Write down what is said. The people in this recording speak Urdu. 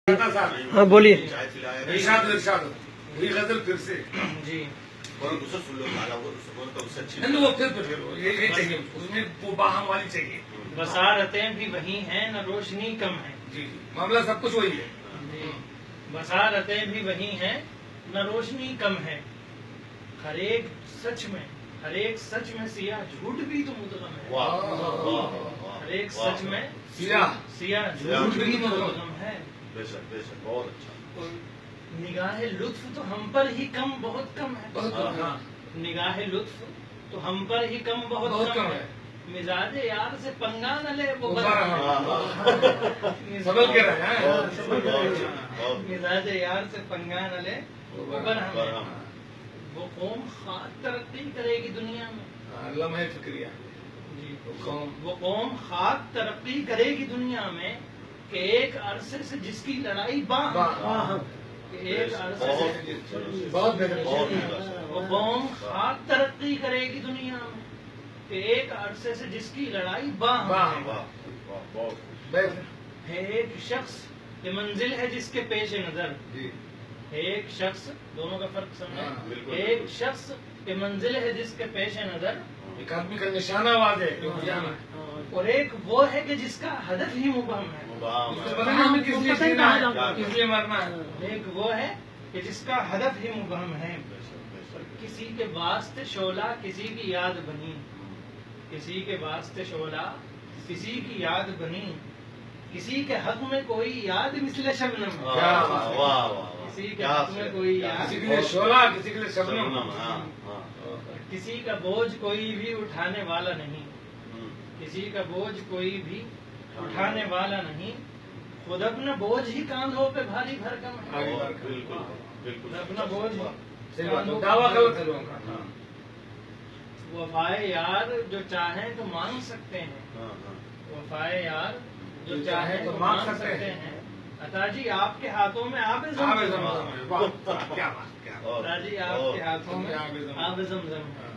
ہاں بولیے. ارشاد وہی غزل پھر سے جی وہ پھر یہ چاہیے اس میں وہ باہم والی چاہیے. بصارتیں بھی وہی ہیں نہ روشنی کم ہے. جی جی معاملہ سب کچھ وہی ہے. جی بصارتیں بھی وہی ہیں نہ روشنی کم ہے. ہر ایک سچ میں سیاہ جھوٹ بھی تو مدغم ہے. ہر ایک سچ میں سیاہ جھوٹ بھی مدغم ہے. بہت اچھا. نگاہ لطف تو ہم پر ہی کم بہت کم ہے. نگاہ لطف تو ہم پر ہی کم بہت کم ہے. مزاج یار سے پنگا نہ لے وہ سبل کے رہے ہیں. مزاج یار سے پنگا نہ لے وہ برہم ہے. وہ قوم خاک ترقی کرے گی دنیا میں. لمحہ فکریہ. جی وہ قوم خاک ترقی کرے گی دنیا میں کہ ایک عرصے سے جس کی لڑائی ایک عرصے سے بہت بہترین. وہ قوم خاک ترقی کرے گی دنیا میں کہ ایک عرصے سے جس کی لڑائی ہے. ایک شخص یہ منزل ہے جس کے پیش نظر. ایک شخص دونوں کا فرق سمجھیں. ایک شخص یہ منزل ہے جس کے پیش نظر. ایک آدمی کا نشانہ واضح ہے. اور ایک وہ ہے کہ جس کا ہدف ہی مبہم ہے. ہمیں کس لیے جینا ہے کس لیے مرنا ہے. ایک وہ ہے کہ جس کا ہدف ہی مبہم ہے. کسی کے واسطے شعلہ کسی کی یاد بنی. کسی کے واسطے شعلہ کسی کی یاد بنی. کسی کے حق میں کوئی یاد مثل شبنم. کسی کے حق میں کوئی یاد. کسی کے لیے شعلہ کسی کے لیے شبنم. کسی کا بوجھ کوئی بھی اٹھانے والا نہیں. کسی کا بوجھ کوئی بھی اٹھانے والا نہیں. خود اپنا بوجھ ہی کاندھوں پہ بھاری بھرکم ہے. اپنا بوجھ وفائے یار جو چاہیں تو مانگ سکتے ہیں. وفائے یار جو چاہیں تو مانگ سکتے ہیں. عطا جی آپ کے ہاتھوں میں آب زمزم ہے. عطا جی آپ کے ہاتھوں میں آب زمزم ہے.